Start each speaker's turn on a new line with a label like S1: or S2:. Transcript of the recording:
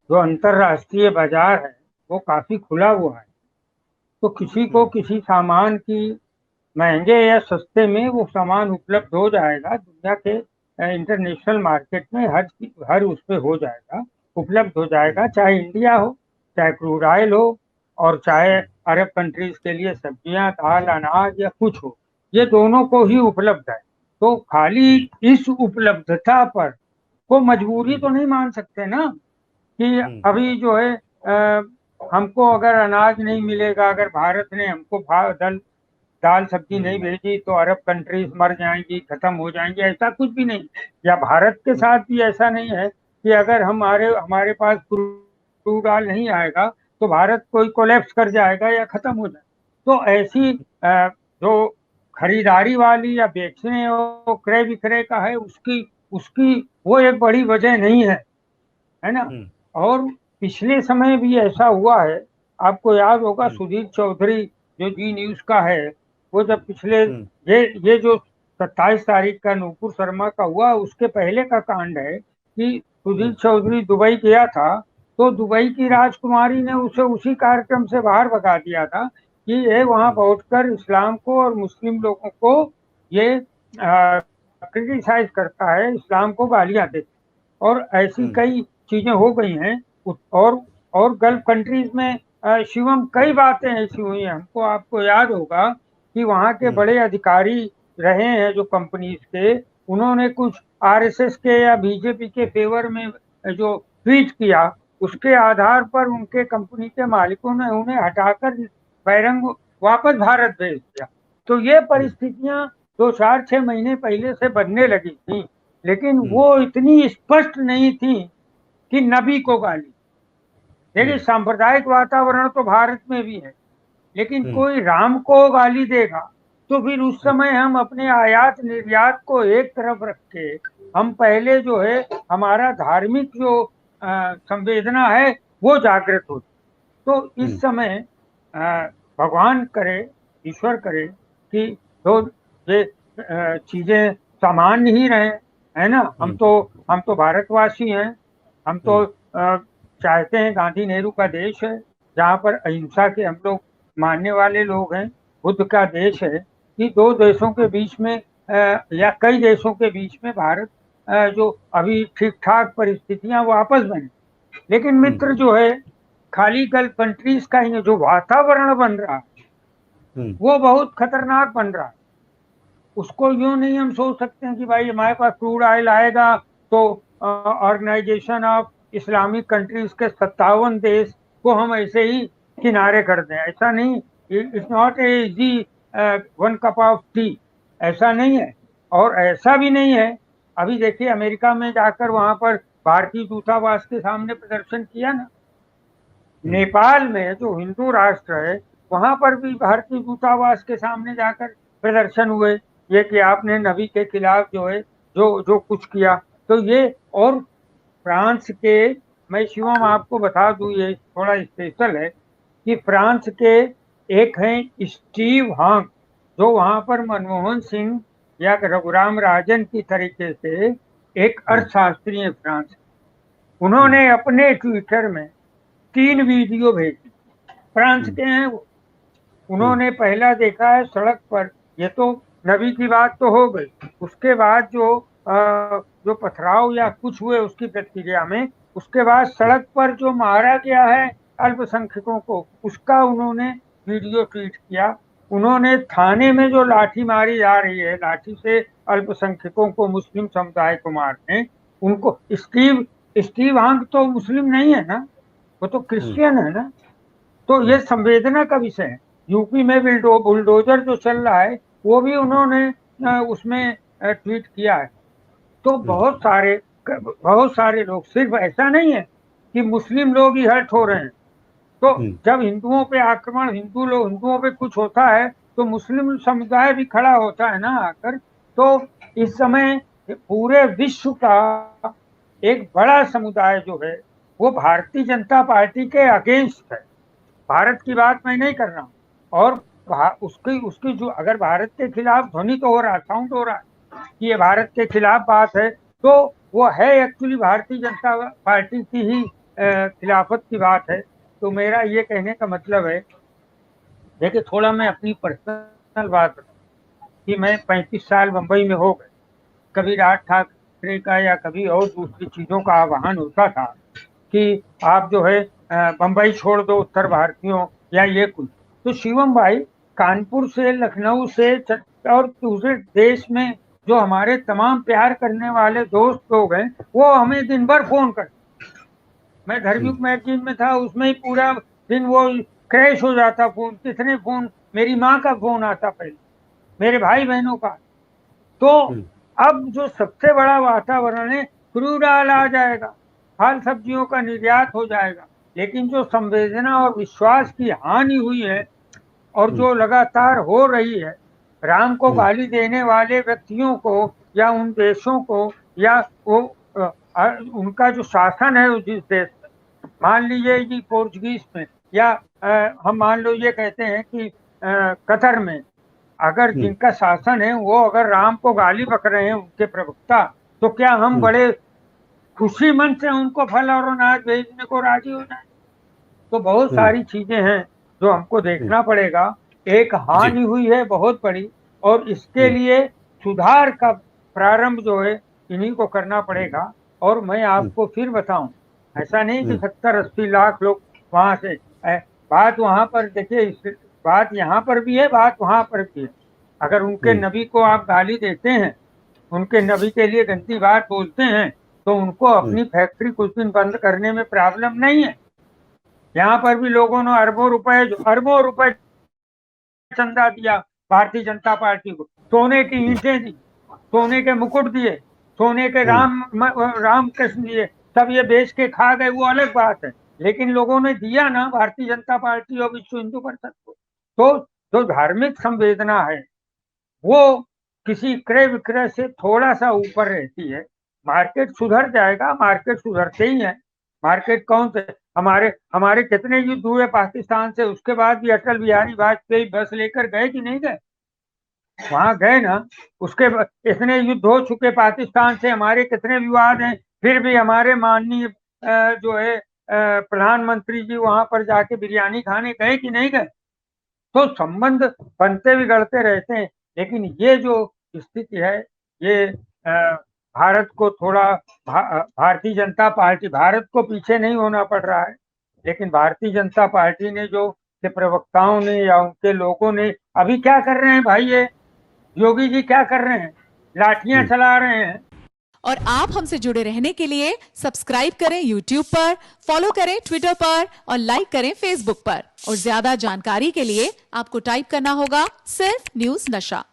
S1: जो अंतर्राष्ट्रीय बाजार है वो काफी खुला हुआ है। तो किसी को किसी सामान की महंगे या सस्ते में वो सामान उपलब्ध हो जाएगा। दुनिया के इंटरनेशनल मार्केट में हर उस पे हो जाएगा, उपलब्ध हो जाएगा, चाहे इंडिया हो, चाहे क्रूड ऑयल हो, और चाहे अरब कंट्रीज के लिए सब्जियां, दाल, अनाज या कुछ हो, ये दोनों को ही उपलब्ध है। तो खाली इस उपलब्धता पर को मजबूरी तो नहीं मान सकते ना, कि अभी जो है हमको अगर अनाज नहीं मिलेगा, अगर भारत ने हमको दाल सब्जी नहीं भेजी तो अरब कंट्रीज मर जाएंगी, खत्म हो जाएंगी, ऐसा कुछ भी नहीं। या भारत के साथ भी ऐसा नहीं है कि अगर हमारे हमारे पास क्रूड ऑयल नहीं आएगा तो भारत कोई कोलैप्स कर जाएगा या खत्म हो जाएगा। तो ऐसी जो खरीदारी वाली या बेचने और क्रय विक्रय का है, उसकी उसकी वो एक बड़ी वजह नहीं है ना। और पिछले समय भी ऐसा हुआ है। आपको याद होगा सुधीर चौधरी जो जी न्यूज का है, वो जब पिछले ये जो 27 तारीख का नूपुर शर्मा का हुआ, उसके पहले का कांड है कि सुधीर चौधरी दुबई गया था, तो दुबई की राजकुमारी ने उसे उसी कार्यक्रम से बाहर भगा दिया था कि ये वहां पहुंचकर इस्लाम को और मुस्लिम लोगों को ये क्रिटिसाइज करता है, इस्लाम को गालियां देता। और ऐसी कई चीजें हो गई हैं। और और गल्फ कंट्रीज में शिवम कई बातें ऐसी हुई हैं। हमको आपको याद होगा कि वहाँ के बड़े अधिकारी रहे हैं जो कंपनीज के, उन्होंने कुछ आरएसएस के या बीजेपी के फेवर में जो ट्वीट किया, उसके आधार पर उनके कंपनी के मालिकों ने उन्हें हटाकर बैरंग वापस भारत भेज दिया। तो ये परिस्थितियां 2 4 6 महीने पहले से बनने लगी थी, लेकिन वो इतनी स्पष्ट नहीं थी कि नबी को गाली। देखिए, सांप्रदायिक वातावरण तो भारत में भी है, लेकिन कोई राम को गाली देगा तो फिर उस समय हम अपने आयात निर्यात को एक तरफ रख के हम पहले जो है हमारा धार्मिक जो संवेदना है वो जागृत होती। तो इस समय भगवान करे, ईश्वर करे कि तो ये चीजें सामान्य ही रहे, है ना। हम तो भारतवासी हैं। हम तो चाहते हैं, गांधी नेहरू का देश है जहाँ पर अहिंसा के हम लोग मानने वाले लोग हैं, बुद्ध का देश है, कि दो देशों के बीच में या कई देशों के बीच में भारत जो अभी ठीक ठाक परिस्थितियां वापस बने। लेकिन मित्र जो है, खाली गल्फ कंट्रीज का ही जो वातावरण बन रहा है वो बहुत खतरनाक बन रहा है। उसको यूं नहीं हम सोच सकते हैं कि भाई हमारे पास क्रूड ऑयल आएगा तो ऑर्गेनाइजेशन ऑफ इस्लामिक कंट्रीज के 57 देश को हम ऐसे ही किनारे कर दें। ऐसा नहीं, it's not a easy one cup of T, ऐसा नहीं है। और ऐसा भी नहीं है, अभी देखिए अमेरिका में जाकर वहां पर भारतीय दूतावास के सामने प्रदर्शन किया ना। नेपाल में जो हिंदू राष्ट्र है वहां पर भी भारतीय दूतावास के सामने जाकर प्रदर्शन हुए, ये कि आपने नबी के खिलाफ जो है जो जो कुछ किया। तो ये, और फ्रांस के, मैं शिवम आपको बता दूं, ये थोड़ा स्पेशल है कि फ्रांस के एक हैं स्टीव हांग, जो वहां पर मनमोहन सिंह या रघुराम राजन की तरीके से एक अर्थशास्त्री है फ्रांस। उन्होंने अपने ट्विटर में 3 वीडियो भेजी। फ्रांस के हैं वो। उन्होंने पहला देखा है सड़क पर, ये तो नबी की बात तो हो गई, उसके बाद जो पथराव या कुछ हुए उसकी प्रतिक्रिया में, उसके बाद सड़क पर जो मारा गया है अल्पसंख्यकों को, उसका उन्होंने वीडियो ट्वीट किया। उन्होंने थाने में जो लाठी मारी जा रही है, लाठी से अल्पसंख्यकों को, मुस्लिम समुदाय को मारने, उनको स्टीव हांग तो मुस्लिम नहीं है ना, वो तो क्रिश्चियन है ना। तो ये संवेदना का विषय है। यूपी में बुलडोजर जो चल रहा है वो भी उन्होंने उसमें ट्वीट किया है। तो बहुत सारे लोग, सिर्फ ऐसा नहीं है कि मुस्लिम लोग ही हर्ट हो रहे हैं। तो जब हिंदुओं पे आक्रमण, हिंदुओं पे कुछ होता है तो मुस्लिम समुदाय भी खड़ा होता है ना आकर। तो इस समय पूरे विश्व का एक बड़ा समुदाय जो है वो भारतीय जनता पार्टी के अगेंस्ट है। भारत की बात मैं नहीं कर रहा हूँ। और उसकी उसकी जो, अगर भारत के खिलाफ ध्वनि तो हो रहा है, साउंड हो रहा है कि ये भारत के खिलाफ बात है, तो वो है एक्चुअली भारतीय जनता पार्टी की ही खिलाफत की बात है, तो मेरा ये कहने का मतलब है, देखिए थोड़ा मैं अपनी पर्सनल बात बताऊं कि मैं 35 साल मुंबई में हो गए। कभी राज ठाकरे का या कभी और दूसरी चीजों का आह्वान होता था कि आप जो है बम्बई छोड़ दो उत्तर भारतीयों या ये कुछ। तो शिवम भाई, कानपुर से, लखनऊ से और दूसरे देश में जो हमारे तमाम प्यार करने वाले दोस्त लोग हैं, वो हमें दिन भर फोन करते। मैं धर्मयुग मैगजीन में था, उसमें ही पूरा दिन वो क्रैश हो जाता फोन। कितने फोन, मेरी माँ का फोन आता पहले, मेरे भाई बहनों का। तो अब जो सबसे बड़ा वातावरण है, क्रूड ऑयल आ जाएगा, फल सब्जियों का निर्यात हो जाएगा, लेकिन जो संवेदना और विश्वास की हानि हुई है और जो लगातार हो रही है, राम को गाली देने वाले व्यक्तियों को या उन देशों को या वो उनका जो शासन है उस जिस देश में, मान लीजिए जी पोर्चुगीज में, या हम मान लो ये कहते हैं कि कतर में, अगर जिनका शासन है वो अगर राम को गाली बक रहे हैं उनके प्रवक्ता, तो क्या हम बड़े खुशी मन से उनको फल और अनाज भेजने को राजी हो जाए? तो बहुत सारी चीजें हैं जो हमको देखना पड़ेगा। एक हानि हुई है बहुत बड़ी, और इसके लिए सुधार का प्रारंभ जो है इन्हीं को करना पड़ेगा। और मैं आपको फिर बताऊं, ऐसा नहीं कि 70-80 लाख लोग वहां से, बात वहां पर देखिए, बात यहाँ पर भी है, बात वहां पर भी है। अगर उनके नबी को आप गाली देते हैं, उनके नबी के लिए गंदी बात बोलते हैं, तो उनको अपनी फैक्ट्री कुछ दिन बंद करने में प्रॉब्लम नहीं है। यहाँ पर भी लोगों ने अरबों रुपए चंदा दिया भारतीय जनता पार्टी को, सोने की ईंटें दी, सोने के मुकुट दिए, सोने के राम कृष्ण दिए, सब ये बेच के खा गए, वो अलग बात है। लेकिन लोगों ने दिया ना भारतीय जनता पार्टी और विश्व हिंदू परिषद को। तो जो धार्मिक संवेदना है वो किसी क्रय विक्रय से थोड़ा सा ऊपर रहती है। मार्केट सुधर जाएगा, मार्केट सुधरते ही है। मार्केट कौन से, हमारे हमारे कितने युद्ध हुए पाकिस्तान से, उसके बाद भी अटल बिहारी वाजपेयी बस लेकर गए कि नहीं गए? वहां गए ना। उसके इतने युद्ध हो चुके पाकिस्तान से, हमारे कितने विवाद हैं, फिर भी हमारे माननीय जो है प्रधानमंत्री जी वहां पर जाके बिरयानी खाने गए कि नहीं गए? तो संबंध बनते बिगड़ते रहते हैं। लेकिन ये जो स्थिति है, ये भारत को थोड़ा भारतीय जनता पार्टी, भारत को पीछे नहीं होना पड़ रहा है, लेकिन भारतीय जनता पार्टी ने जो के प्रवक्ताओं ने या उनके लोगों ने अभी क्या कर रहे हैं भाई, ये योगी जी क्या कर रहे हैं, लाठियां चला रहे हैं।
S2: और आप हमसे जुड़े रहने के लिए सब्सक्राइब करें YouTube पर, फॉलो करें ट्विटर पर और लाइक करें Facebook पर। और ज्यादा जानकारी के लिए आपको टाइप करना होगा सिर्फ न्यूज नशा।